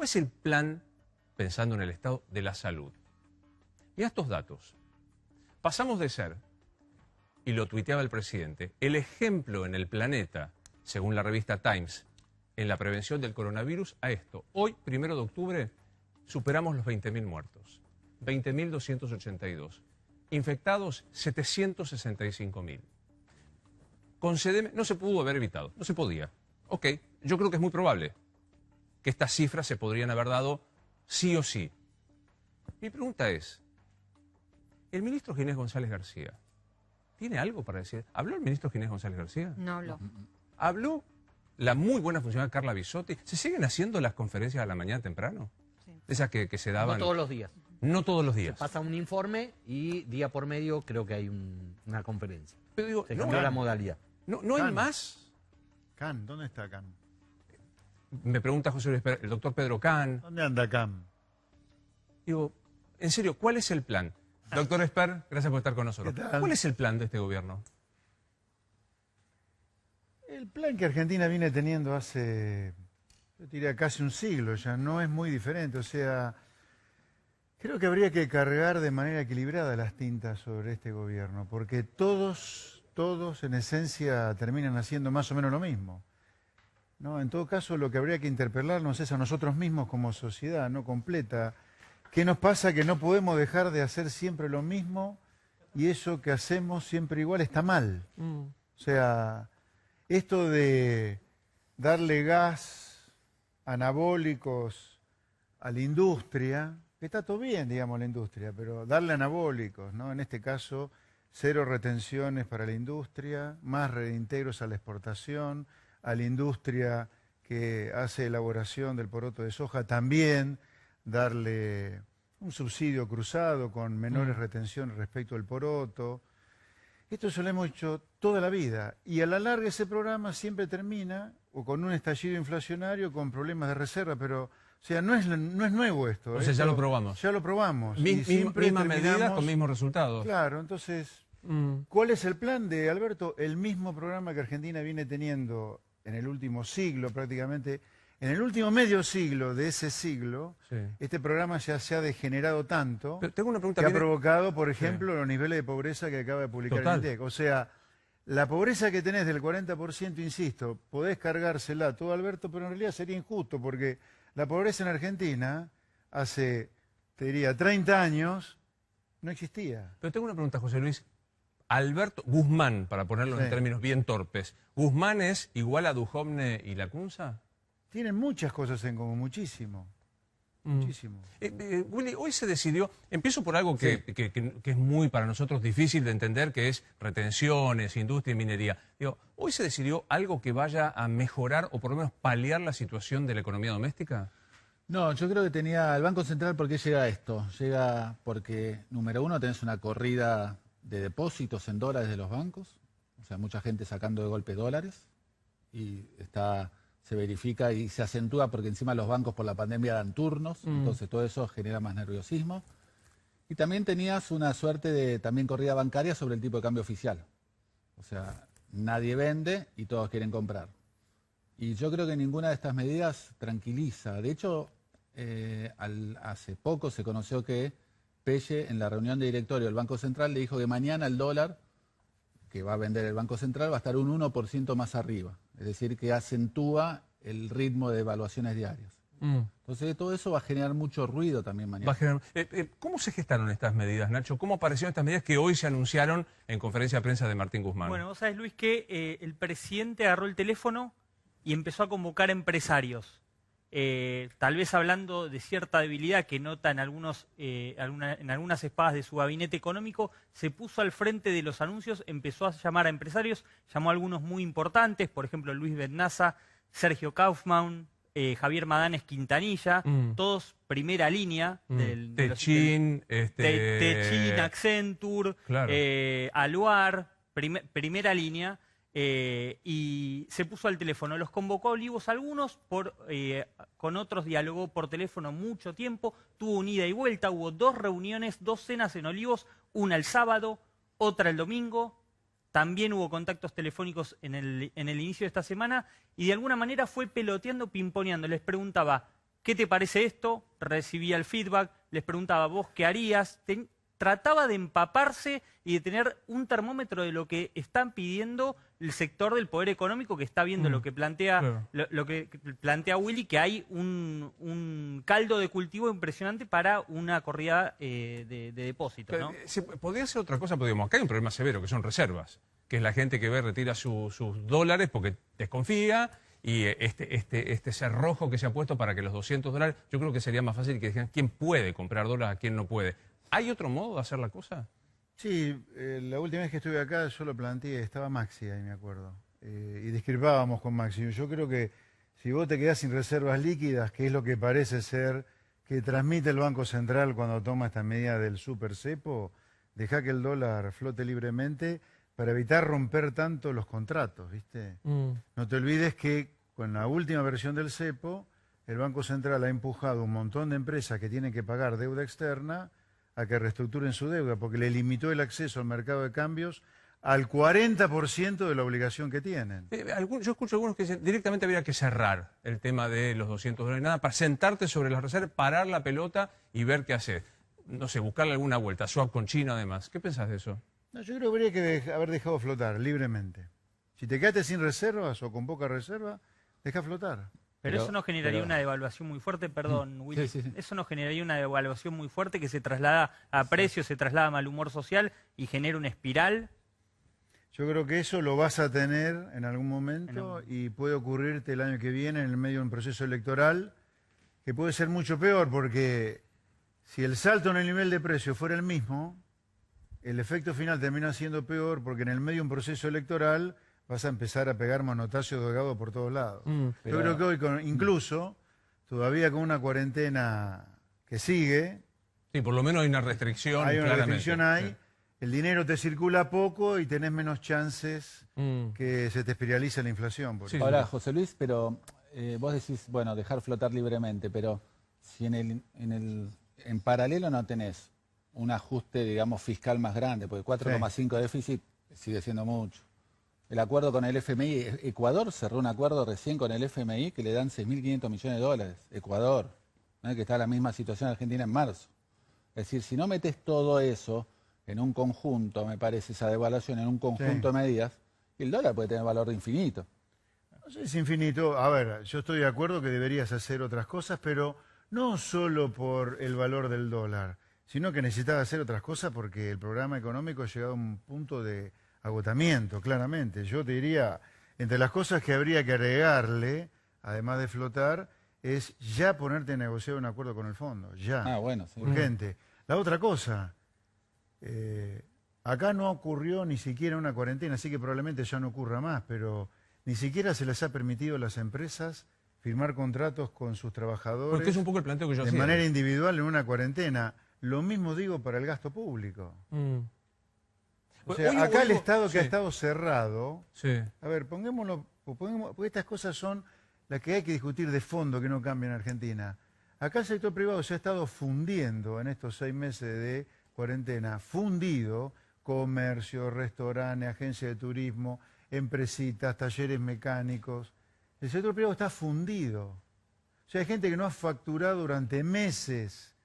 ¿Cuál es el plan, pensando en el estado de la salud? Y a estos datos, pasamos de ser, y lo tuiteaba el presidente, el ejemplo en el planeta, según la revista Times, en la prevención del coronavirus, a esto. Hoy, 1 de octubre, superamos los 20.000 muertos, 20.282. Infectados, 765.000. Concédeme, no se pudo haber evitado, no se podía. Ok, yo creo que es muy probable que estas cifras se podrían haber dado sí o sí. Mi pregunta es, ¿el ministro Ginés González García tiene algo para decir? ¿Habló el ministro Ginés González García? No habló. ¿Habló la muy buena funcionaria Carla Bisotti? ¿Se siguen haciendo las conferencias a la mañana temprano? Sí. Esas que se daban... No todos los días. No todos los días. Se pasa un informe y día por medio creo que hay una conferencia. Pero digo, se cambió la modalidad. ¿No hay más? Can, ¿dónde está Can? Me pregunta José Luis, el doctor Pedro Can. ¿Dónde anda Can? Digo, en serio, ¿cuál es el plan? Doctor Esper, gracias por estar con nosotros. ¿Cuál es el plan de este gobierno? El plan que Argentina viene teniendo hace, yo diría, casi un siglo ya, no es muy diferente. O sea, creo que habría que cargar de manera equilibrada las tintas sobre este gobierno, porque todos en esencia terminan haciendo más o menos lo mismo, ¿no? En todo caso, lo que habría que interpelarnos es a nosotros mismos como sociedad, ¿no? Completa. ¿Qué nos pasa? Que no podemos dejar de hacer siempre lo mismo y eso que hacemos siempre igual está mal. O sea, esto de darle gas, anabólicos a la industria, que está todo bien, digamos, la industria, pero darle anabólicos, ¿no? En este caso, 0 retenciones para la industria, más reintegros a la exportación, a la industria que hace elaboración del poroto de soja, también darle un subsidio cruzado con menores retenciones respecto al poroto. Esto se lo hemos hecho toda la vida y a la larga ese programa siempre termina o con un estallido inflacionario, con problemas de reserva, pero o sea, no es nuevo esto. O sea, ya lo probamos. Ya lo probamos. Misma medida con mismos resultados. Claro, entonces, ¿cuál es el plan de Alberto? El mismo programa que Argentina viene teniendo en el último siglo prácticamente. En el último medio siglo de ese siglo, sí, este programa ya se ha degenerado tanto. Pero tengo una pregunta que ha provocado, por ejemplo, los niveles de pobreza que acaba de publicar el INDEC. O sea, la pobreza que tenés del 40%, insisto, podés cargársela todo, Alberto, pero en realidad sería injusto porque la pobreza en Argentina hace, te diría, 30 años no existía. Pero tengo una pregunta, José Luis. Alberto Guzmán, para ponerlo en términos bien torpes, ¿Guzmán es igual a Duhovne y Lacunza? Tienen muchas cosas en común, muchísimo. Muchísimo. Willy, hoy se decidió, empiezo por algo que es muy para nosotros difícil de entender, que es retenciones, industria y minería. Digo, ¿hoy se decidió algo que vaya a mejorar o por lo menos paliar la situación de la economía doméstica? No, yo creo que tenía el Banco Central. ¿Por qué llega esto? Llega porque, número uno, tenés una corrida de depósitos en dólares de los bancos, o sea, mucha gente sacando de golpe dólares, y se verifica y se acentúa porque encima los bancos por la pandemia dan turnos, entonces todo eso genera más nerviosismo. Y también tenías una suerte de también corrida bancaria sobre el tipo de cambio oficial. O sea, nadie vende y todos quieren comprar. Y yo creo que ninguna de estas medidas tranquiliza. De hecho, hace poco se conoció que Pelle, en la reunión de directorio del Banco Central, le dijo que mañana el dólar que va a vender el Banco Central va a estar un 1% más arriba. Es decir, que acentúa el ritmo de evaluaciones diarias. Entonces todo eso va a generar mucho ruido también mañana. ¿Cómo se gestaron estas medidas, Nacho? ¿Cómo aparecieron estas medidas que hoy se anunciaron en conferencia de prensa de Martín Guzmán? Bueno, vos sabés, Luis, que el presidente agarró el teléfono y empezó a convocar empresarios. Tal vez hablando de cierta debilidad que nota en algunas espadas de su gabinete económico, se puso al frente de los anuncios, empezó a llamar a empresarios, llamó a algunos muy importantes, por ejemplo Luis Bednaza, Sergio Kaufmann, Javier Madanes Quintanilla, todos primera línea. Techin, Techin, Accenture, claro. Aluar, primera línea. Y se puso al teléfono, los convocó a Olivos algunos, con otros dialogó por teléfono mucho tiempo, tuvo un ida y vuelta, hubo 2 reuniones, 2 cenas en Olivos, una el sábado, otra el domingo, también hubo contactos telefónicos en el inicio de esta semana y de alguna manera fue peloteando, pimponeando, les preguntaba, ¿qué te parece esto? Recibía el feedback, les preguntaba, ¿vos qué harías? Trataba de empaparse y de tener un termómetro de lo que están pidiendo el sector del poder económico, que está viendo lo que plantea, claro. lo que plantea Willy, que hay un caldo de cultivo impresionante para una corrida de depósitos, ¿no? Podría ser otra cosa, porque digamos, acá hay un problema severo, que son reservas, que es la gente que retira sus dólares porque desconfía, y este cerrojo que se ha puesto para que los $200, yo creo que sería más fácil que dijeran quién puede comprar dólares a quién no puede. ¿Hay otro modo de hacer la cosa? Sí, la última vez que estuve acá yo lo planteé, estaba Maxi ahí, me acuerdo, y discrepábamos con Maxi. Yo creo que si vos te quedás sin reservas líquidas, que es lo que parece ser que transmite el Banco Central cuando toma esta medida del super cepo, dejá que el dólar flote libremente para evitar romper tanto los contratos, ¿viste? No te olvides que con la última versión del cepo, el Banco Central ha empujado un montón de empresas que tienen que pagar deuda externa a que reestructuren su deuda, porque le limitó el acceso al mercado de cambios al 40% de la obligación que tienen. Yo escucho algunos que dicen directamente habría que cerrar el tema de los $200, nada, para sentarte sobre las reservas, parar la pelota y ver qué hacer. No sé, buscarle alguna vuelta, swap con China además. ¿Qué pensás de eso? No, yo creo que habría que haber dejado flotar libremente. Si te quedaste sin reservas o con poca reserva, deja flotar. Pero eso no generaría una devaluación muy fuerte, perdón, Willy. Sí. Eso no generaría una devaluación muy fuerte que se traslada a precios, se traslada a mal humor social y genera una espiral. Yo creo que eso lo vas a tener en algún momento y puede ocurrirte el año que viene en el medio de un proceso electoral que puede ser mucho peor, porque si el salto en el nivel de precio fuera el mismo, el efecto final termina siendo peor, porque en el medio de un proceso electoral vas a empezar a pegar manotazos de gado por todos lados. Yo creo que hoy, incluso, todavía con una cuarentena que sigue, Sí, por lo menos hay una restricción. hay una claramente. restricción ahí, Sí. el dinero te circula poco y tenés menos chances que se te espiralice la inflación. Por Sí. ejemplo. Ahora, José Luis, pero vos decís, bueno, dejar flotar libremente, pero si en paralelo no tenés un ajuste, digamos, fiscal más grande, porque 4,5 de déficit sigue siendo mucho. El acuerdo con el FMI, Ecuador cerró un acuerdo recién con el FMI que le dan 6.500 millones de dólares. Ecuador, ¿no? Que está en la misma situación Argentina en marzo. Es decir, si no metes todo eso en un conjunto, me parece, esa devaluación en un conjunto de medidas, el dólar puede tener valor de infinito. No sé si infinito. A ver, yo estoy de acuerdo que deberías hacer otras cosas, pero no solo por el valor del dólar, sino que necesitas hacer otras cosas porque el programa económico ha llegado a un punto de agotamiento, claramente. Yo te diría, entre las cosas que habría que agregarle, además de flotar, es ya ponerte a negociar un acuerdo con el fondo, ya. Ah, bueno, sí. Urgente. La otra cosa, acá no ocurrió ni siquiera una cuarentena, así que probablemente ya no ocurra más, pero ni siquiera se les ha permitido a las empresas firmar contratos con sus trabajadores Porque es un poco el planteo que yo de hacía. manera individual en una cuarentena. Lo mismo digo para el gasto público. O sea, acá el Estado que ha estado cerrado, a ver, pongámoslo, porque estas cosas son las que hay que discutir de fondo que no cambian en Argentina. Acá el sector privado se ha estado fundiendo en estos 6 meses de cuarentena, fundido, comercio, restaurantes, agencias de turismo, empresitas, talleres mecánicos. El sector privado está fundido. O sea, hay gente que no ha facturado durante meses.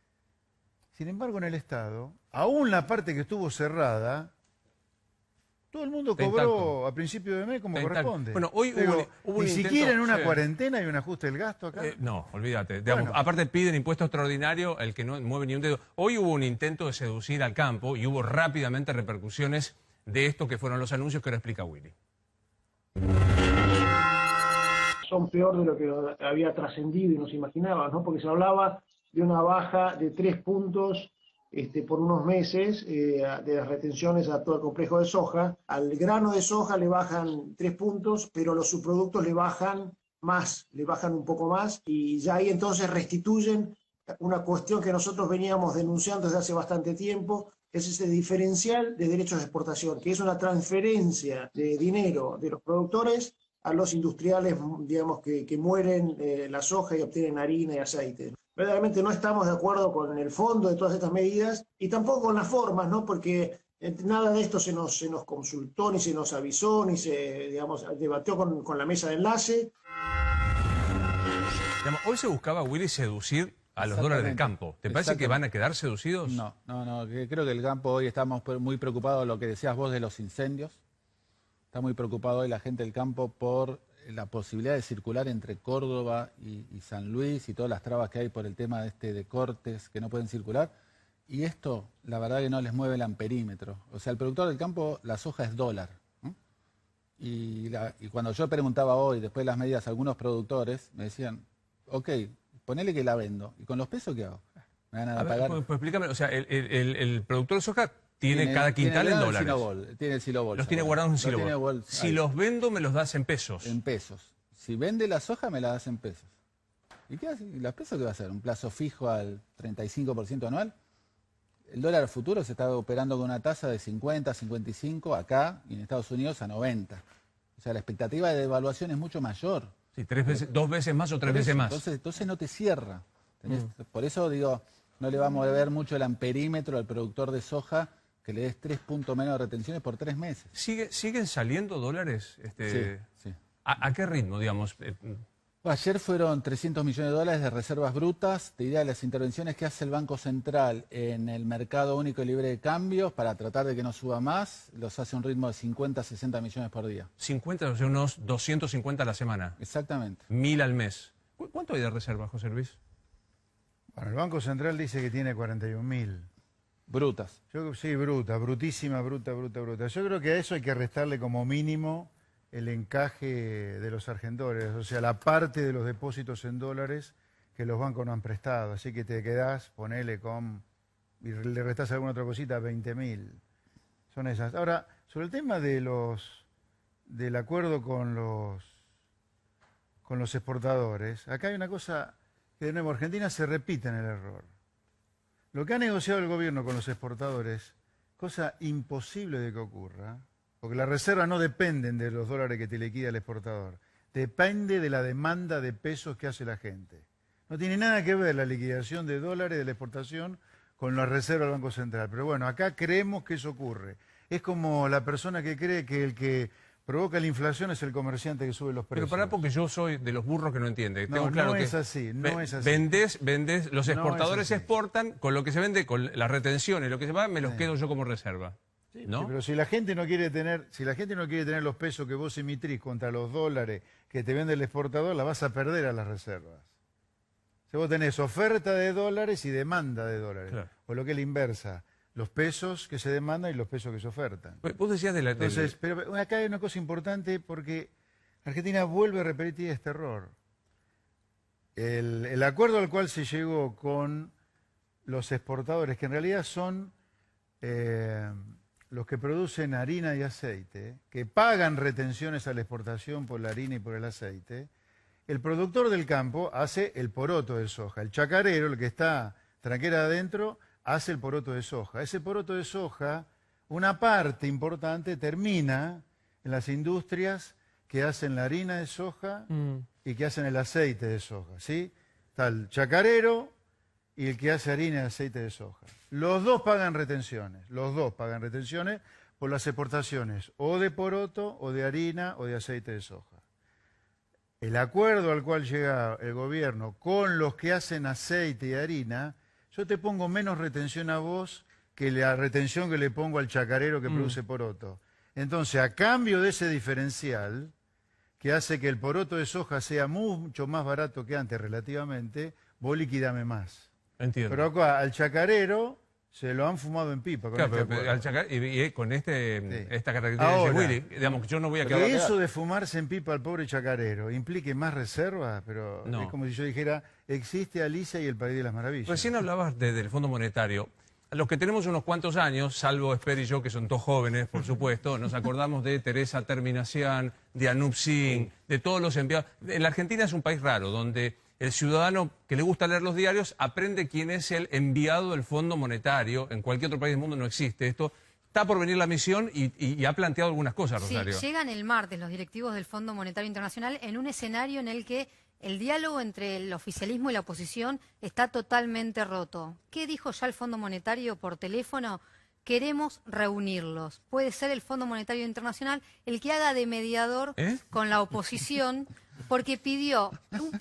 Sin embargo, en el Estado, aún la parte que estuvo cerrada, todo el mundo cobró a principio de mes como corresponde. Bueno, hoy hubo un ni intento, siquiera en una cuarentena hay un ajuste del gasto acá. No, olvídate. Digamos, aparte piden impuesto extraordinario el que no mueve ni un dedo. Hoy hubo un intento de seducir al campo y hubo rápidamente repercusiones de esto que fueron los anuncios que ahora explica Willy. Son peor de lo que había trascendido y nos imaginábamos, ¿no? Porque se hablaba de una baja de 3 puntos por unos meses de las retenciones a todo el complejo de soja. Al grano de soja le bajan 3 puntos, pero los subproductos le bajan más, le bajan un poco más, y ya ahí entonces restituyen una cuestión que nosotros veníamos denunciando desde hace bastante tiempo, que es ese diferencial de derechos de exportación, que es una transferencia de dinero de los productores a los industriales, digamos, que muelen la soja y obtienen harina y aceite. Verdaderamente no estamos de acuerdo con el fondo de todas estas medidas y tampoco con las formas, ¿no? Porque nada de esto se nos consultó, ni se nos avisó, ni se, digamos, debatió con la mesa de enlace. Digamos, hoy se buscaba, Willy, seducir a los dólares del campo. ¿Te parece que van a quedar seducidos? No, creo que el campo hoy estamos muy preocupados, lo que decías vos de los incendios. Está muy preocupado hoy la gente del campo por la posibilidad de circular entre Córdoba y San Luis y todas las trabas que hay por el tema de cortes que no pueden circular. Y esto, la verdad que no les mueve el amperímetro. O sea, el productor del campo, la soja es dólar. Y cuando yo preguntaba hoy, después de las medidas, a algunos productores, me decían, ok, ponele que la vendo. ¿Y con los pesos qué hago? Me van a pagar. Pues explícame, o sea, el productor de soja tiene cada quintal en dólares. Tiene el silobol. Los tiene guardados en silobol. Si los vendo, me los das en pesos. En pesos. Si vende la soja, me la das en pesos. ¿Y qué hace? ¿Y los pesos qué va a hacer? ¿Un plazo fijo al 35% anual? El dólar futuro se está operando con una tasa de 50, 55, acá y en Estados Unidos a 90. O sea, la expectativa de devaluación es mucho mayor. Sí, 2 veces más o 3 veces más. Entonces no te cierra. Por eso digo, no le va a mover mucho el amperímetro al productor de soja que le des 3 puntos menos de retenciones por 3 meses. ¿Siguen saliendo dólares? Sí. ¿A qué ritmo, digamos? Ayer fueron 300 millones de dólares de reservas brutas. Te diría las intervenciones que hace el Banco Central en el mercado único y libre de cambios para tratar de que no suba más, los hace a un ritmo de 50, 60 millones por día. 50, o sea, unos 250 a la semana. Exactamente. 1000 al mes. ¿Cuánto hay de reservas, José Luis? Bueno, el Banco Central dice que tiene 41.000. Brutas. Sí, brutísima. Yo creo que a eso hay que restarle como mínimo el encaje de los argentores, o sea, la parte de los depósitos en dólares que los bancos no han prestado. Así que te quedás, ponele y le restás alguna otra cosita, 20.000. Son esas. Ahora, sobre el tema del acuerdo con los exportadores, acá hay una cosa que de nuevo Argentina se repite en el error. Lo que ha negociado el gobierno con los exportadores, cosa imposible de que ocurra, porque las reservas no dependen de los dólares que te liquida el exportador, depende de la demanda de pesos que hace la gente. No tiene nada que ver la liquidación de dólares de la exportación con la reserva del Banco Central. Pero bueno, acá creemos que eso ocurre. Es como la persona que cree que el que provoca la inflación es el comerciante que sube los precios. Pero pará, porque yo soy de los burros que no entiende. No, no es así, no es así. Vendés, los exportadores exportan, con lo que se vende, con las retenciones, lo que se va, me los quedo yo como reserva. ¿No? Sí, pero si la gente no quiere tener, los pesos que vos emitrís contra los dólares que te vende el exportador, la vas a perder a las reservas. Si vos tenés oferta de dólares y demanda de dólares, claro, o lo que es la inversa, los pesos que se demandan y los pesos que se ofertan. Vos decías de la... Entonces, pero acá hay una cosa importante porque Argentina vuelve a repetir este error. El acuerdo al cual se llegó con los exportadores, que en realidad son los que producen harina y aceite, que pagan retenciones a la exportación por la harina y por el aceite, el productor del campo hace el poroto de soja. El chacarero, el que está tranquera adentro, hace el poroto de soja. Ese poroto de soja, una parte importante termina en las industrias que hacen la harina de soja y que hacen el aceite de soja, ¿sí? Está el chacarero y el que hace harina y aceite de soja. Los dos pagan retenciones por las exportaciones o de poroto o de harina o de aceite de soja. El acuerdo al cual llega el gobierno con los que hacen aceite y harina, yo te pongo menos retención a vos que la retención que le pongo al chacarero que produce poroto. Entonces, a cambio de ese diferencial, que hace que el poroto de soja sea mucho más barato que antes relativamente, vos liquidame más. Entiendo. Pero acá, al chacarero se lo han fumado en pipa. Con claro, pero al chacarero, y con esta característica ahora, de Willy, digamos, yo no voy a quedar... Que eso de fumarse en pipa al pobre chacarero implique más reserva, pero no. Es como si yo dijera, existe Alicia y el País de las Maravillas. Recién hablabas del Fondo Monetario. Los que tenemos unos cuantos años, salvo Esper y yo, que son todos jóvenes, por supuesto, nos acordamos de Teresa Terminacián, de Anup Singh, de todos los enviados. En la Argentina es un país raro, donde el ciudadano que le gusta leer los diarios aprende quién es el enviado del Fondo Monetario. En cualquier otro país del mundo no existe esto. Está por venir la misión y ha planteado algunas cosas, Rosario. Sí, llegan el martes los directivos del Fondo Monetario Internacional en un escenario en el que el diálogo entre el oficialismo y la oposición está totalmente roto. ¿Qué dijo ya el Fondo Monetario por teléfono? queremos reunirlos. Puede ser el Fondo Monetario Internacional el que haga de mediador con la oposición, porque pidió,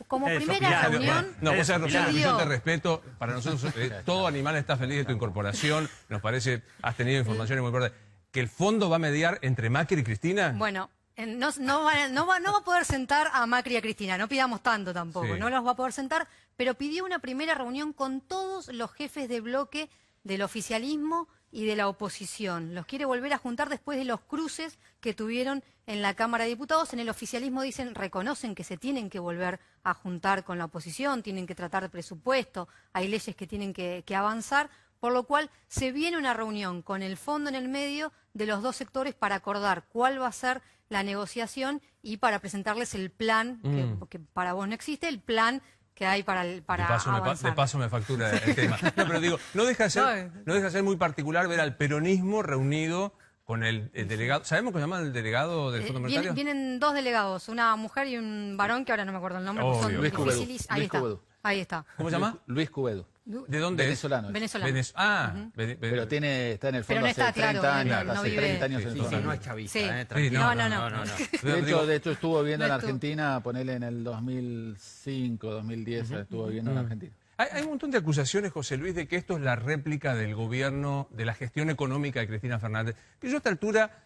como primera reunión... No, vos sabés, Rosana, pidió- yo te respeto. Para nosotros, todo animal está feliz de tu incorporación. Nos parece, has tenido informaciones muy importantes. ¿Que el fondo va a mediar entre Macri y Cristina? Bueno, no va a poder sentar a Macri y a Cristina, no pidamos tanto tampoco, Sí. no los va a poder sentar, pero pidió una primera reunión con todos los jefes de bloque del oficialismo y de la oposición. Los quiere volver a juntar después de los cruces que tuvieron en la Cámara de Diputados. En el oficialismo reconocen que se tienen que volver a juntar con la oposición, tienen que tratar de presupuesto, hay leyes que tienen que avanzar, por lo cual se viene una reunión con el fondo en el medio de los dos sectores para acordar cuál va a ser la negociación y para presentarles el plan, que para vos no existe, el plan que hay para de avanzar. paso me factura el tema. No, pero digo, no deja de ser muy particular ver al peronismo reunido con el delegado. ¿Sabemos cómo se llama el delegado del Fondo Monetario? Vienen dos delegados, una mujer y un varón, que ahora no me acuerdo el nombre, porque son Obvio. Luis Cubedo. dificilísimos. Ahí Luis está. Cubedo. Ahí está. ¿Cómo se llama? Luis Cubedo. ¿De dónde Venezolano. Venezolano. Pero está en el Pero fondo no hace está 30 claro, años. no Hace vive- 30 años en el Sí, fondo. sí, no es chavista, Sí. tranquilo. No. De hecho, estuvo viviendo en No estuvo. Argentina, ponele en el 2005, 2010, estuvo viviendo en Argentina. Hay un montón de acusaciones, José Luis, de que esto es la réplica del gobierno, de la gestión económica de Cristina Fernández. Que yo a esta altura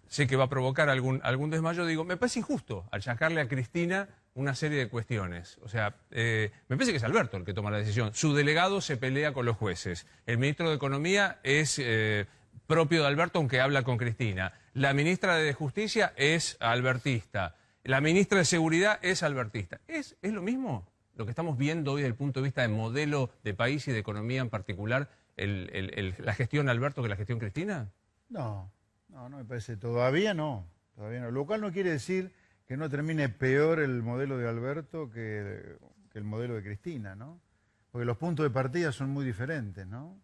sé que va a provocar algún desmayo, digo, me parece injusto achacarle a Cristina una serie de cuestiones. O sea, me parece que es Alberto el que toma la decisión. Su delegado se pelea con los jueces. El ministro de Economía es propio de Alberto, aunque habla con Cristina. La ministra de Justicia es albertista. La ministra de Seguridad es albertista. ¿Es lo mismo lo que estamos viendo hoy desde el punto de vista de modelo de país y de economía en particular, la gestión Alberto que la gestión Cristina? No me parece. Todavía no. Lo cual no quiere decir que no termine peor el modelo de Alberto que el modelo de Cristina, ¿no? Porque los puntos de partida son muy diferentes, ¿no?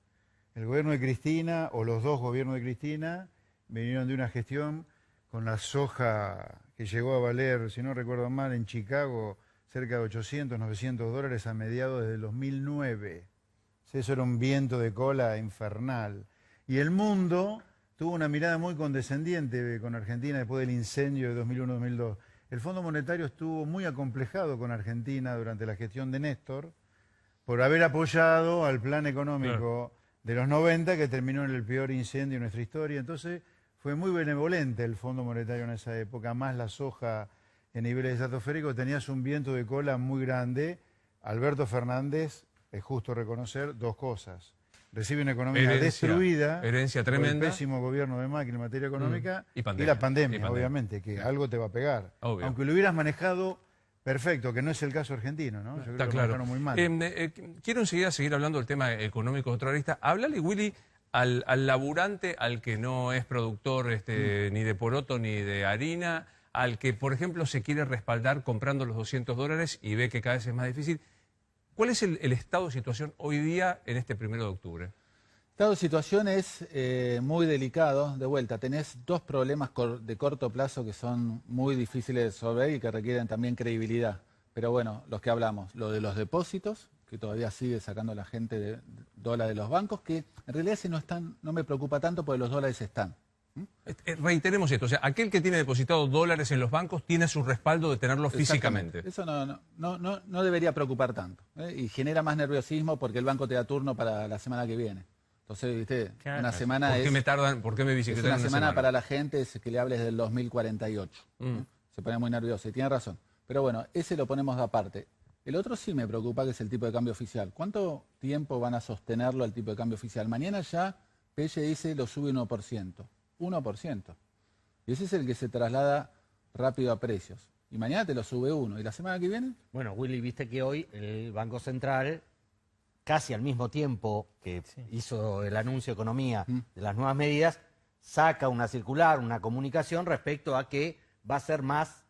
El gobierno de Cristina, o los dos gobiernos de Cristina, vinieron de una gestión con la soja que llegó a valer, si no recuerdo mal, en Chicago, cerca de 800, 900 dólares a mediados del 2009. Eso era un viento de cola infernal. Y el mundo tuvo una mirada muy condescendiente con Argentina después del incendio de 2001-2002. El Fondo Monetario estuvo muy acomplejado con Argentina durante la gestión de Néstor por haber apoyado al plan económico de los 90 que terminó en el peor incendio de nuestra historia. Entonces fue muy benevolente el Fondo Monetario en esa época, más la soja en niveles estratosféricos, tenías un viento de cola muy grande. Alberto Fernández, es justo reconocer dos cosas. Recibe una economía destruida herencia por el tremenda, pésimo gobierno de Macri en materia económica y la pandemia, obviamente, que algo te va a pegar. Obvio. Aunque lo hubieras manejado perfecto, que no es el caso argentino, ¿no? Yo creo Está que lo claro. manejaron muy mal. Quiero enseguida seguir hablando del tema económico otra arista. Háblale, Willy, al laburante, al que no es productor ni de poroto ni de harina, al que, por ejemplo, se quiere respaldar comprando los $200 y ve que cada vez es más difícil. ¿Cuál es el estado de situación hoy día en este 1 de octubre? El estado de situación es muy delicado. De vuelta, tenés dos problemas de corto plazo que son muy difíciles de resolver y que requieren también credibilidad. Pero bueno, los que hablamos, lo de los depósitos, que todavía sigue sacando la gente de dólares de los bancos, que en realidad no me preocupa tanto porque los dólares están. Reiteremos esto, o sea, aquel que tiene depositado dólares en los bancos tiene su respaldo de tenerlo físicamente. Eso no debería preocupar tanto. Y genera más nerviosismo porque el banco te da turno para la semana que viene. Entonces, ¿viste? Claro. Una semana ¿Por qué me es bicicletan una semana para la gente es que le hables del 2048. Se pone muy nervioso y tiene razón. Pero bueno, ese lo ponemos de aparte. El otro sí me preocupa, que es el tipo de cambio oficial. ¿Cuánto tiempo van a sostenerlo el tipo de cambio oficial? Mañana ya Pelle dice lo sube 1%. 1%. Y ese es el que se traslada rápido a precios. Y mañana te lo sube 1. ¿Y la semana que viene? Bueno, Willy, viste que hoy el Banco Central, casi al mismo tiempo que hizo el anuncio de economía de las nuevas medidas, saca una circular, una comunicación respecto a que va a ser más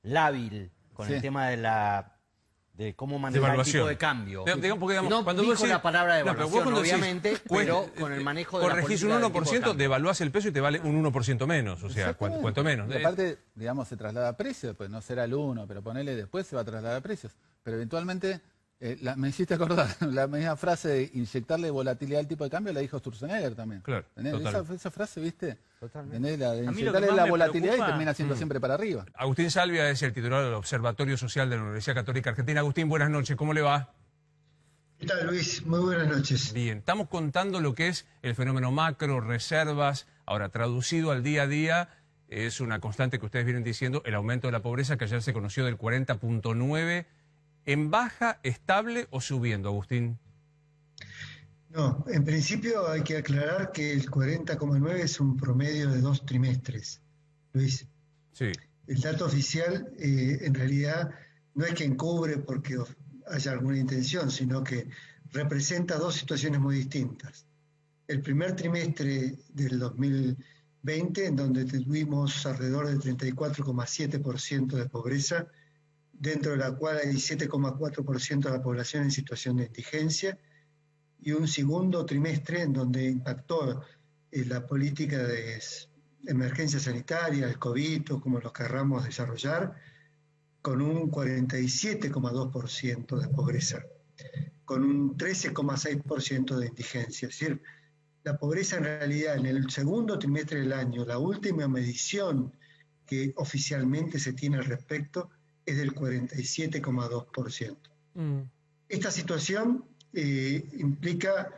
lábil con el tema de cómo manejar el tipo de cambio. Digamos, no dijo la palabra devaluación, obviamente, pero con el manejo de la corregís un política del tipo de 1%, cambio. devaluás el peso y te vale un 1% menos, o sea, cuanto menos. Y aparte, digamos, se traslada a precios, pues no será el 1, pero ponele después se va a trasladar a precios. Pero eventualmente Me hiciste acordar, la misma frase de inyectarle volatilidad al tipo de cambio la dijo Sturzenegger también. Claro, Esa frase, ¿viste? Totalmente. La de A mí lo que inyectarle más la me volatilidad preocupa- y termina siendo siempre para arriba. Agustín Salvia es el titular del Observatorio Social de la Universidad Católica Argentina. Agustín, buenas noches, ¿cómo le va? ¿Qué tal, Luis? Muy buenas noches. Bien, estamos contando lo que es el fenómeno macro, reservas. Ahora, traducido al día a día, es una constante que ustedes vienen diciendo, el aumento de la pobreza, que ayer se conoció del 40.9%. ¿En baja, estable o subiendo, Agustín? No, en principio hay que aclarar que el 40,9 es un promedio de 2 trimestres, Luis. Sí. El dato oficial en realidad no es que encubre porque haya alguna intención, sino que representa dos situaciones muy distintas. El primer trimestre del 2020, en donde tuvimos alrededor del 34,7% de pobreza, dentro de la cual hay 7,4% de la población en situación de indigencia, y un segundo trimestre en donde impactó la política de emergencia sanitaria, el COVID, o como lo querramos desarrollar, con un 47,2% de pobreza, con un 13,6% de indigencia. Es decir, la pobreza en realidad en el segundo trimestre del año, la última medición que oficialmente se tiene al respecto, es del 47,2%. Esta situación implica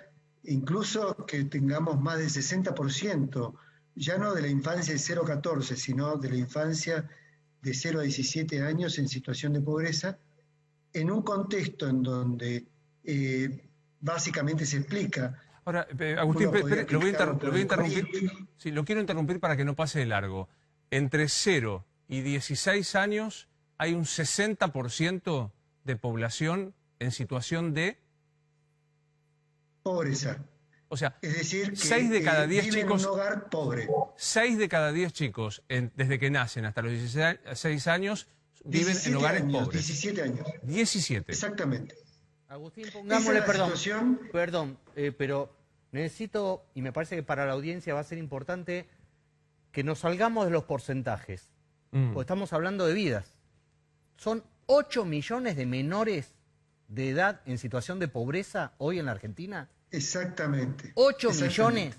incluso que tengamos más del 60%, ya no de la infancia de 0 a 14, sino de la infancia de 0 a 17 años en situación de pobreza, en un contexto en donde básicamente se explica... Ahora, Agustín, lo voy a interrumpir. COVID. Sí, lo quiero interrumpir para que no pase de largo. Entre 0 y 16 años hay un 60% de población en situación de... Pobreza. O sea, Es decir, que 6 de cada 10 viven chicos... en un hogar pobre. 6 de cada 10 chicos, desde que nacen hasta los 16 años, viven en hogares pobres. 17 años. 17. Exactamente. Agustín, Esa pongámosle, es la situación. pero necesito, y me parece que para la audiencia va a ser importante, que nos salgamos de los porcentajes. Porque estamos hablando de vidas. Son 8 millones de menores de edad en situación de pobreza hoy en la Argentina. Exactamente. 8 Exactamente. millones.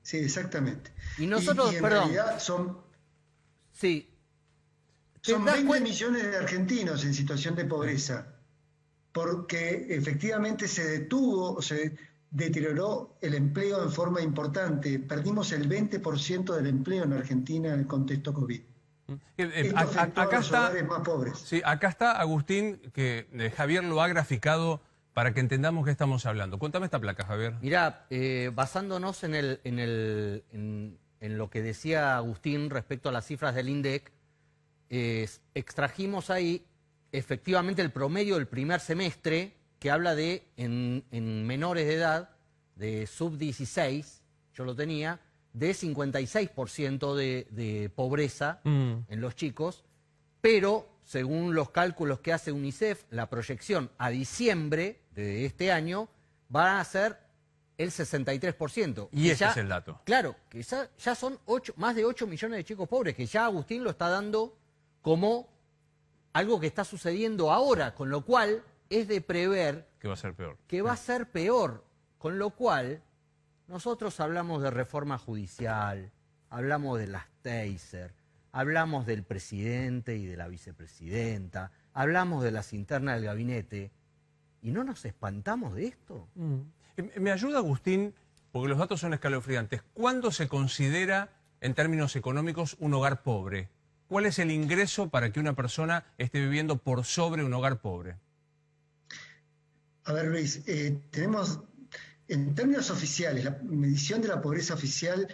Sí, exactamente. Y nosotros, en perdón. realidad son Sí. ¿Te Son das 20 cuenta? millones de argentinos en situación de pobreza, porque efectivamente se detuvo, se deterioró el empleo en forma importante. Perdimos el 20% del empleo en Argentina en el contexto COVID. Esto afectó a Acá los está, hogares más pobres. sí, acá está Agustín, que Javier lo ha graficado para que entendamos qué estamos hablando. Cuéntame esta placa, Javier. Mirá, basándonos en lo que decía Agustín respecto a las cifras del INDEC, extrajimos ahí efectivamente el promedio del primer semestre, que habla de, en menores de edad, de sub-16, yo lo tenía, de 56% de pobreza en los chicos, pero según los cálculos que hace UNICEF, la proyección a diciembre de este año va a ser el 63%. Y ese es el dato. Claro, que ya son más de 8 millones de chicos pobres, que ya Agustín lo está dando como algo que está sucediendo ahora, con lo cual es de prever Que va a ser peor. que va a ser peor, con lo cual nosotros hablamos de reforma judicial, hablamos de las taser, hablamos del presidente y de la vicepresidenta, hablamos de las internas del gabinete, y no nos espantamos de esto. Me ayuda, Agustín, porque los datos son escalofriantes. ¿Cuándo se considera, en términos económicos, un hogar pobre? ¿Cuál es el ingreso para que una persona esté viviendo por sobre un hogar pobre? A ver, Luis, tenemos, en términos oficiales, la medición de la pobreza oficial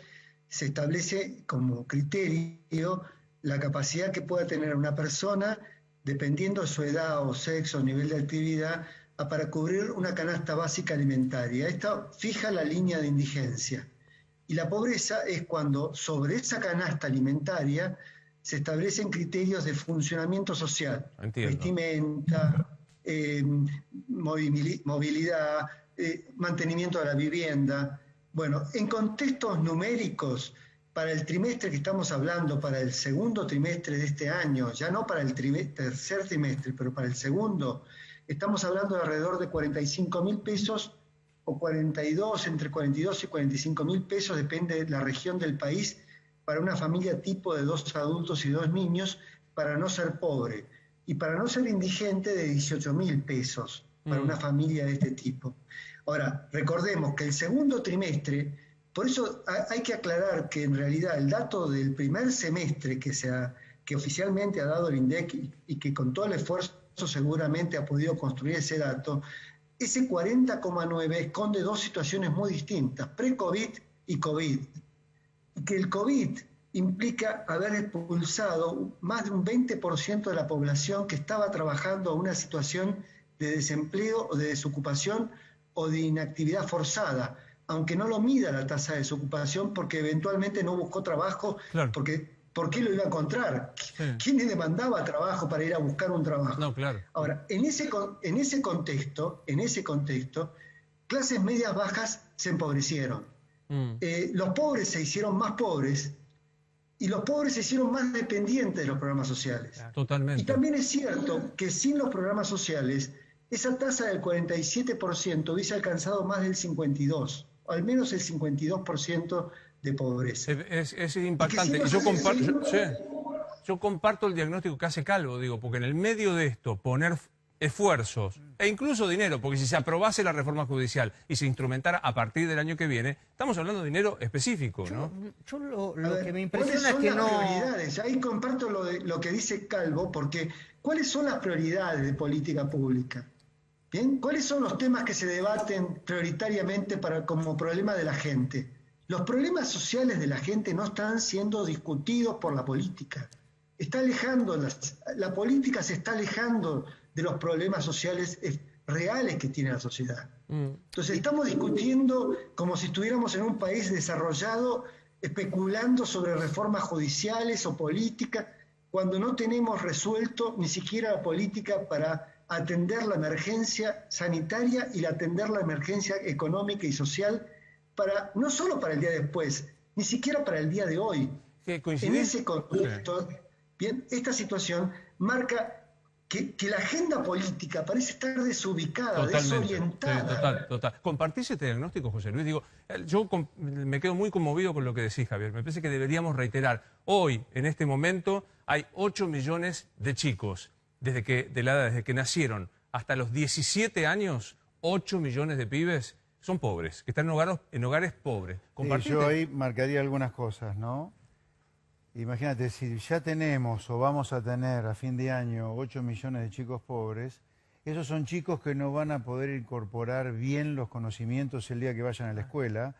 se establece como criterio la capacidad que pueda tener una persona, dependiendo de su edad o sexo o nivel de actividad, para cubrir una canasta básica alimentaria. Esto fija la línea de indigencia. Y la pobreza es cuando sobre esa canasta alimentaria se establecen criterios de funcionamiento social. Entiendo. Vestimenta, movilidad, mantenimiento de la vivienda. Bueno, en contextos numéricos, para el trimestre que estamos hablando, para el segundo trimestre de este año, ya no para el tercer trimestre, pero para el segundo, estamos hablando de alrededor de 45.000 pesos o 42, entre 42 y 45.000 pesos, depende de la región del país, para una familia tipo de 2 adultos y 2 niños, para no ser pobre. Y para no ser indigente, de 18.000 pesos para una familia de este tipo. Ahora, recordemos que el segundo trimestre, por eso hay que aclarar que en realidad el dato del primer semestre que oficialmente ha dado el INDEC y que con todo el esfuerzo seguramente ha podido construir ese dato, ese 40,9 esconde dos situaciones muy distintas, pre-COVID y COVID. Y que el COVID implica haber expulsado más de un 20% de la población que estaba trabajando a una situación de desempleo o de desocupación o de inactividad forzada, aunque no lo mida la tasa de desocupación porque eventualmente no buscó trabajo, Claro. porque ¿por qué lo iba a encontrar? Sí. ¿Quién le demandaba trabajo para ir a buscar un trabajo? No, claro. Ahora, en ese contexto, clases medias bajas se empobrecieron. Los pobres se hicieron más pobres y los pobres se hicieron más dependientes de los programas sociales. Totalmente. Y también es cierto que sin los programas sociales, esa tasa del 47% hubiese alcanzado más del 52%, o al menos el 52% de pobreza. Es impactante. Y que si Yo comparto el diagnóstico que hace Calvo, digo, porque en el medio de esto, poner esfuerzos e incluso dinero, porque si se aprobase la reforma judicial y se instrumentara a partir del año que viene, estamos hablando de dinero específico, ¿no? Yo lo que me ¿Cuáles impresiona es son que las no... prioridades? Ahí comparto lo que dice Calvo, porque ¿cuáles son las prioridades de política pública? ¿Bien? ¿Cuáles son los temas que se debaten prioritariamente como problema de la gente? Los problemas sociales de la gente no están siendo discutidos por la política. La política se está alejando de los problemas sociales reales que tiene la sociedad. Entonces estamos discutiendo como si estuviéramos en un país desarrollado, especulando sobre reformas judiciales o políticas, cuando no tenemos resuelto ni siquiera la política para atender la emergencia sanitaria y atender la emergencia económica y social, no solo para el día después, ni siquiera para el día de hoy. En ese contexto, bien, esta situación marca que la agenda política parece estar desubicada, desorientada. Sí, total. ¿Compartís este diagnóstico, José Luis? Digo, yo me quedo muy conmovido con lo que decís, Javier. Me parece que deberíamos reiterar. Hoy, en este momento, hay 8 millones de chicos, desde que nacieron hasta los 17 años, 8 millones de pibes son pobres, que están en hogares pobres. Sí, yo ahí marcaría algunas cosas, ¿no? Imagínate, si ya tenemos o vamos a tener a fin de año 8 millones de chicos pobres, esos son chicos que no van a poder incorporar bien los conocimientos el día que vayan a la escuela,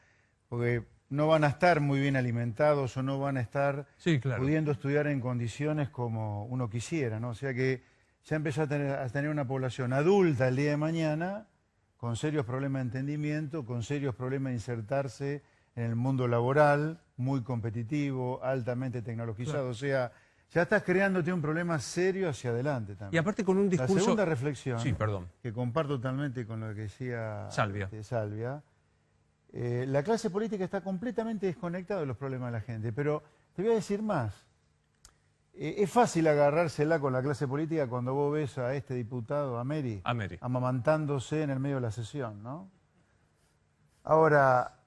porque no van a estar muy bien alimentados o no van a estar pudiendo estudiar en condiciones como uno quisiera, ¿no? O sea que ya empezó a tener una población adulta el día de mañana con serios problemas de entendimiento, con serios problemas de insertarse en el mundo laboral, muy competitivo, altamente tecnologizado. O sea, ya estás creándote un problema serio hacia adelante también. Y aparte con un discurso... La segunda reflexión, perdón, que comparto totalmente con lo que decía Salvia, la clase política está completamente desconectada de los problemas de la gente. Pero te voy a decir más. Es fácil agarrársela con la clase política cuando vos ves a este diputado, a Meri, amamantándose en el medio de la sesión, ¿no? Ahora,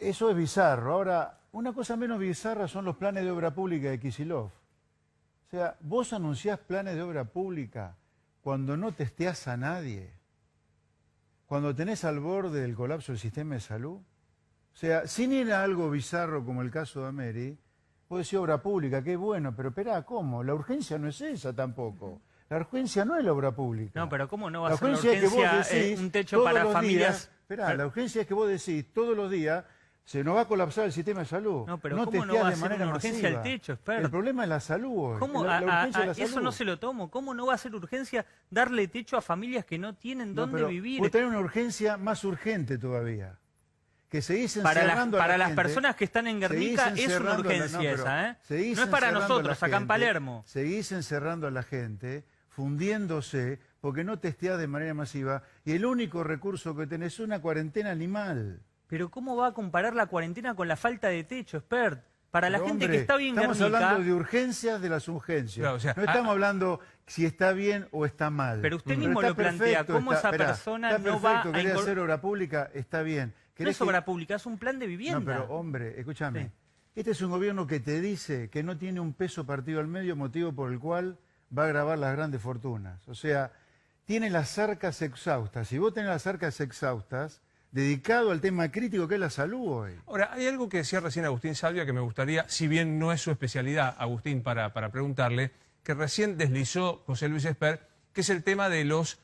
eso es bizarro. Ahora, una cosa menos bizarra son los planes de obra pública de Kicillof. O sea, vos anunciás planes de obra pública cuando no testeás a nadie, cuando tenés al borde del colapso del sistema de salud. O sea, sin ir a algo bizarro como el caso de Ameri, vos decís obra pública, qué bueno, pero esperá, ¿cómo? La urgencia no es esa tampoco. La urgencia no es la obra pública. No, pero ¿cómo no va a ser la urgencia un techo para familias? Esperá, la urgencia es que vos decís todos los días se nos va a colapsar el sistema de salud. No, pero ¿cómo no va a ser una urgencia el techo, El problema es la salud hoy. ¿Cómo? La urgencia es la salud. Eso no se lo tomo. ¿Cómo no va a ser urgencia darle techo a familias que no tienen dónde vivir? Vos tenés una urgencia más urgente todavía. Que seguís encerrando para a la las gente, personas que están en Guernica es una urgencia esa, ¿eh? No es para nosotros, acá en Palermo. Seguís encerrando a la gente, fundiéndose, porque no testeás de manera masiva, y el único recurso que tenés es una cuarentena animal. Pero ¿cómo va a comparar la cuarentena con la falta de techo, Espert? Para la Pero, gente hombre, que está bien estamos Guernica, hablando de urgencias de las urgencias. Claro, o sea, no estamos hablando si está bien o está mal. pero usted mismo está lo plantea, perfecto, cómo está- esa esperá, persona está no va perfecto, a querés incor- hacer obra pública, está bien. No ¿Querés es que- obra pública, es un plan de vivienda. No, pero hombre, escúchame. Sí. Este es un gobierno que te dice que no tiene un peso partido al medio, motivo por el cual va a grabar las grandes fortunas. O sea, tiene las arcas exhaustas. Si vos tenés las arcas exhaustas, dedicado al tema crítico que es la salud hoy. Ahora, hay algo que decía recién Agustín Salvia que me gustaría, si bien no es su especialidad, Agustín, para preguntarle, que recién deslizó José Luis Esper, que es el tema de los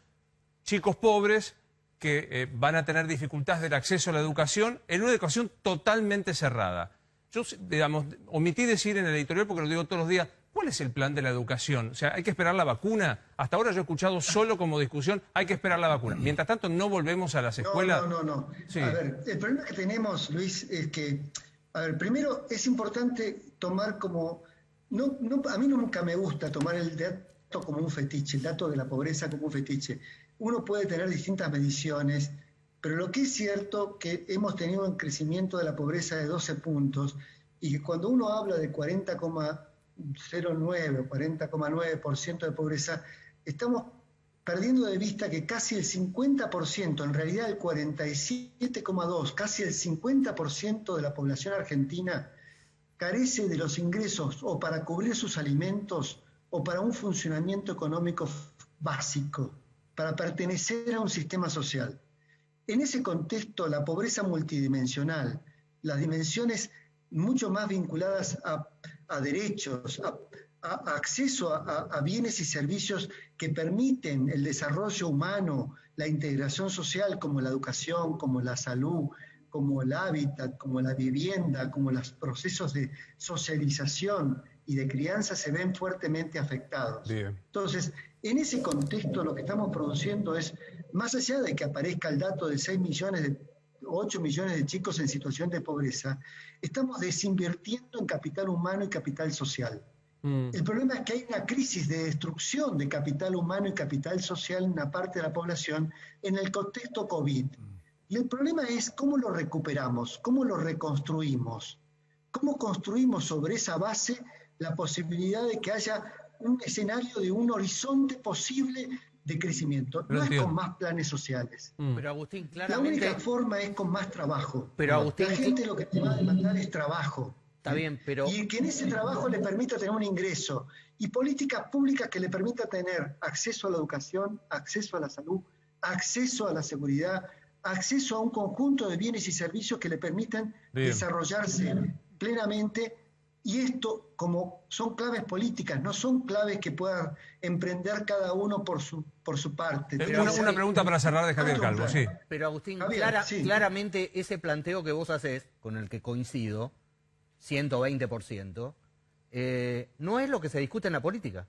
chicos pobres que van a tener dificultades del acceso a la educación en una educación totalmente cerrada. Yo, digamos, omití decir en el editorial, porque lo digo todos los días, ¿cuál es el plan de la educación? O sea, ¿hay que esperar la vacuna? Hasta ahora yo he escuchado solo como discusión, hay que esperar la vacuna. Mientras tanto, no volvemos a las escuelas. No. Sí. A ver, el problema que tenemos, Luis, es que, a ver, primero es importante tomar como, a mí nunca me gusta tomar el dato como un fetiche, el dato de la pobreza como un fetiche. Uno puede tener distintas mediciones, pero lo que es cierto que hemos tenido un crecimiento de la pobreza de 12 puntos y que cuando uno habla de 40,09 o 40,9% de pobreza, estamos perdiendo de vista que casi el 50%, en realidad el 47,2%, casi el 50% de la población argentina carece de los ingresos o para cubrir sus alimentos o para un funcionamiento económico básico, para pertenecer a un sistema social. En ese contexto, la pobreza multidimensional, las dimensiones mucho más vinculadas a derechos, a acceso a bienes y servicios que permiten el desarrollo humano, la integración social, como la educación, como la salud, como el hábitat, como la vivienda, como los procesos de socialización y de crianza se ven fuertemente afectados. Bien. Entonces, en ese contexto lo que estamos produciendo es, más allá de que aparezca el dato de 8 millones de chicos en situación de pobreza, estamos desinvirtiendo en capital humano y capital social. El problema es que hay una crisis de destrucción de capital humano y capital social en una parte de la población en el contexto COVID. Y el problema es cómo lo recuperamos, cómo lo reconstruimos, cómo construimos sobre esa base la posibilidad de que haya un escenario de un horizonte posible de crecimiento. No es con más planes sociales. Pero Agustín, La claramente... única forma es con más trabajo. Pero Agustín, la gente lo que te va a demandar es trabajo. Está bien, pero... Y que en ese trabajo le permita tener un ingreso. Y políticas públicas que le permita tener acceso a la educación, acceso a la salud, acceso a la seguridad, acceso a un conjunto de bienes y servicios que le permitan desarrollarse plenamente. Y esto, como son claves políticas, no son claves que pueda emprender cada uno por su parte. Una pregunta para cerrar de Javier Calvo, sí. Pero Agustín, Javier, sí. claramente ese planteo que vos haces, con el que coincido, 120%, no es lo que se discute en la política.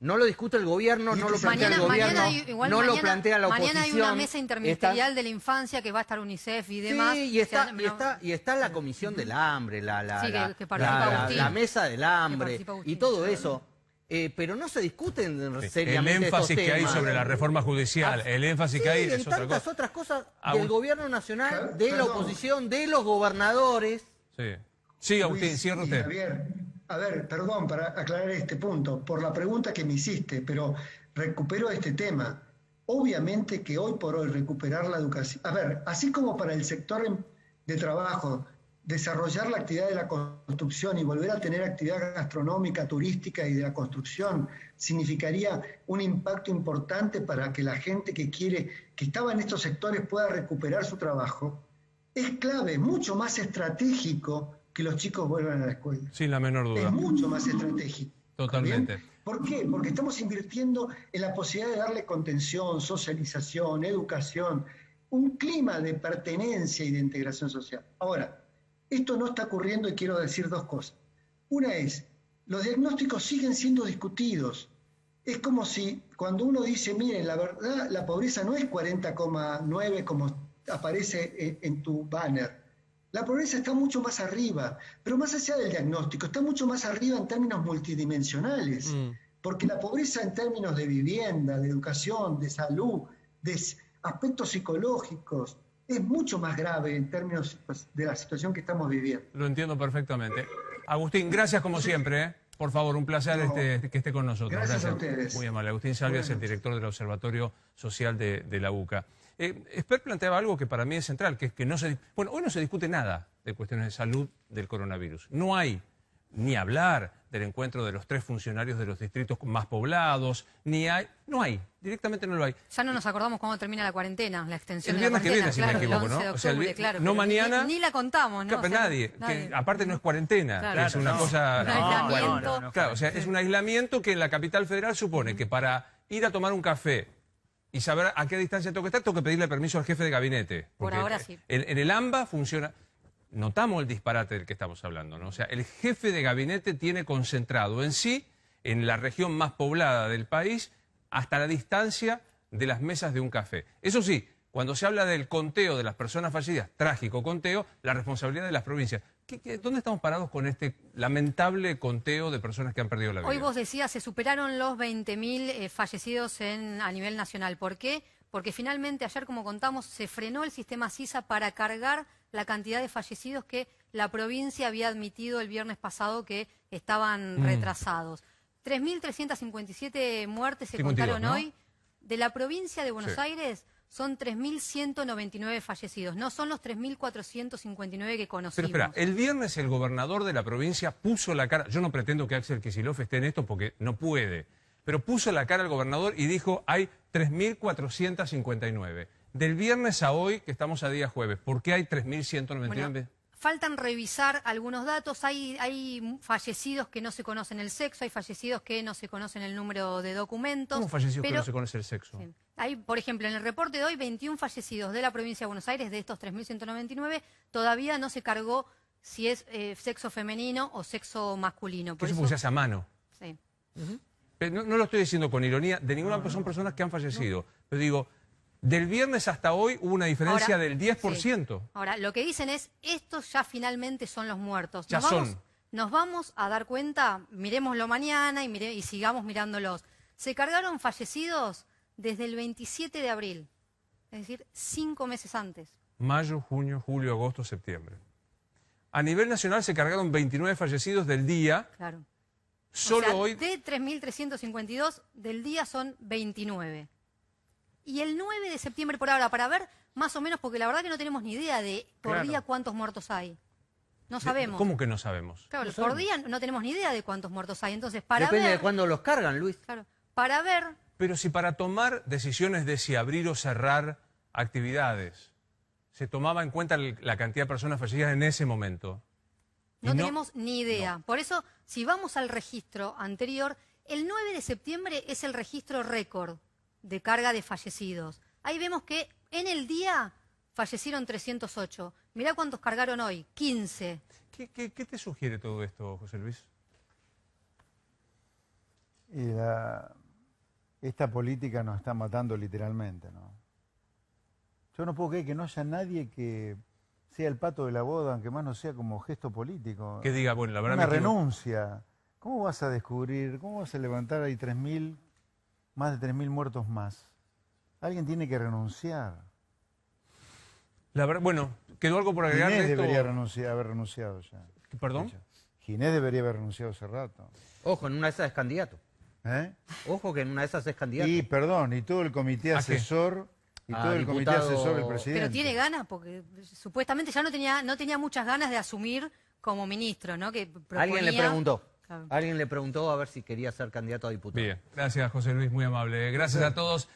No lo discute el gobierno, no lo plantea el gobierno, no lo plantea la oposición. Mañana hay una mesa interministerial de la infancia que va a estar UNICEF y demás. Sí, y está la Comisión del Hambre, que participa Agustín, la Mesa del Hambre Agustín, y todo eso. Pero no se discuten seriamente el énfasis estos que hay temas. sobre la reforma judicial, el énfasis que hay en es otra tantas cosa. otras cosas del gobierno nacional, de la oposición, de los gobernadores. Sí, Agustín, Luis cierra y usted. Javier, a ver, perdón para aclarar este punto, por la pregunta que me hiciste, pero recupero este tema. Obviamente que hoy por hoy recuperar la educación, a ver, así como para el sector de trabajo, desarrollar la actividad de la construcción y volver a tener actividad gastronómica, turística y de la construcción significaría un impacto importante para que la gente que estaba en estos sectores pueda recuperar su trabajo, es clave, mucho más estratégico que los chicos vuelvan a la escuela. Sin la menor duda. Es mucho más estratégico. Totalmente. ¿Bien? ¿Por qué? Porque estamos invirtiendo en la posibilidad de darle contención, socialización, educación, un clima de pertenencia y de integración social. Ahora, esto no está ocurriendo y quiero decir dos cosas. Una es, los diagnósticos siguen siendo discutidos. Es como si cuando uno dice, miren, la verdad, la pobreza no es 40,9 como aparece en tu banner. La pobreza está mucho más arriba, pero más allá del diagnóstico, está mucho más arriba en términos multidimensionales, porque la pobreza en términos de vivienda, de educación, de salud, de aspectos psicológicos, es mucho más grave en términos de la situación que estamos viviendo. Lo entiendo perfectamente. Agustín, gracias como siempre, ¿eh? Por favor, un placer que esté con nosotros. Gracias a ustedes. Muy amable. Agustín Salvia es el director del Observatorio Social de la UCA. Esper planteaba algo que para mí es central, que es que hoy no se discute nada de cuestiones de salud del coronavirus. No hay ni hablar del encuentro de los 3 funcionarios de los distritos más poblados, directamente no lo hay. Ya no nos acordamos cuándo termina la cuarentena, la extensión El de la viernes que viene, cuarentena, si me claro, equivoco, el ¿no? 11 de octubre, claro, no pero mañana. Ni la contamos, ¿no? Claro, O sea, nadie. Que aparte no es cuarentena, Claro, es una no. cosa. Un aislamiento. Claro, o sea, es un aislamiento que en la capital federal supone que para ir a tomar un café y saber a qué distancia tengo que pedirle permiso al jefe de gabinete. Por ahora sí. En el AMBA funciona. Notamos el disparate del que estamos hablando, ¿no? O sea, el jefe de gabinete tiene concentrado en sí, en la región más poblada del país, hasta la distancia de las mesas de un café. Eso sí, cuando se habla del conteo de las personas fallecidas, trágico conteo, la responsabilidad de las provincias. ¿Dónde estamos parados con este lamentable conteo de personas que han perdido la vida? Hoy vos decías, se superaron los 20.000 fallecidos a nivel nacional. ¿Por qué? Porque finalmente ayer, como contamos, se frenó el sistema SISA para cargar la cantidad de fallecidos que la provincia había admitido el viernes pasado que estaban retrasados. 3.357 muertes se 52, contaron ¿no? hoy. De la provincia de Buenos Sí. Aires son 3.199 fallecidos, no son los 3.459 que conocimos. Pero espera, el viernes el gobernador de la provincia puso la cara, yo no pretendo que Axel Kicillof esté en esto porque no puede, pero puso la cara al gobernador y dijo, hay 3.459. Del viernes a hoy, que estamos a día jueves, ¿por qué hay 3.199? Bueno, faltan revisar algunos datos, hay fallecidos que no se conocen el sexo, hay fallecidos que no se conocen el número de documentos. ¿Cómo fallecidos que pero- no se conoce el sexo? Sí. Hay, por ejemplo, en el reporte de hoy, 21 fallecidos de la provincia de Buenos Aires, de estos 3.199, todavía no se cargó si es sexo femenino o sexo masculino. Que eso porque se hace a mano. Sí. Pero no lo estoy diciendo con ironía, de ninguna son personas que han fallecido. Pero digo, del viernes hasta hoy hubo una diferencia Ahora, del 10%. sí. Ahora, lo que dicen es, estos ya finalmente son los muertos. Ya son. Nos vamos a dar cuenta, miremoslo mañana y sigamos mirándolos. Se cargaron fallecidos desde el 27 de abril, es decir, 5 meses antes. Mayo, junio, julio, agosto, septiembre. A nivel nacional se cargaron 29 fallecidos del día. Claro. Solo o sea, hoy. de 3.352 del día son 29. Y el 9 de septiembre por ahora, para ver más o menos, porque la verdad que no tenemos ni idea de por día cuántos muertos hay. No sabemos. ¿Cómo que no sabemos? Claro, No por sabemos. día no tenemos ni idea de cuántos muertos hay. Entonces, para Depende ver... de cuándo los cargan, Luis. Claro, para ver... Pero si para tomar decisiones de si abrir o cerrar actividades se tomaba en cuenta la cantidad de personas fallecidas en ese momento. y No tenemos ni idea. Por eso, si vamos al registro anterior, el 9 de septiembre es el registro récord de carga de fallecidos. Ahí vemos que en el día fallecieron 308. Mirá cuántos cargaron hoy, 15. ¿Qué te sugiere todo esto, José Luis? Y esta política nos está matando literalmente, ¿no? Yo no puedo creer que no haya nadie que sea el pato de la boda, aunque más no sea como gesto político. Que diga, bueno, la verdad Una me equivoco. renuncia. ¿Cómo vas a descubrir, cómo vas a levantar ahí más de 3.000 muertos más? Alguien tiene que renunciar. La verdad, bueno, quedó algo por agregar Ginés de esto. debería haber renunciado ya. ¿Perdón? Ginés debería haber renunciado hace rato. Ojo, en una de esas es candidato. ¿Eh? Ojo que en una de esas es candidato. Y perdón, y todo el comité ¿A qué? asesor, y A todo el comité diputado- asesor del presidente. Pero tiene ganas, porque supuestamente ya no tenía muchas ganas de asumir como ministro, ¿no? Que proponía... Alguien le preguntó. Claro. Alguien le preguntó a ver si quería ser candidato a diputado. Bien, gracias José Luis, muy amable. Gracias a todos.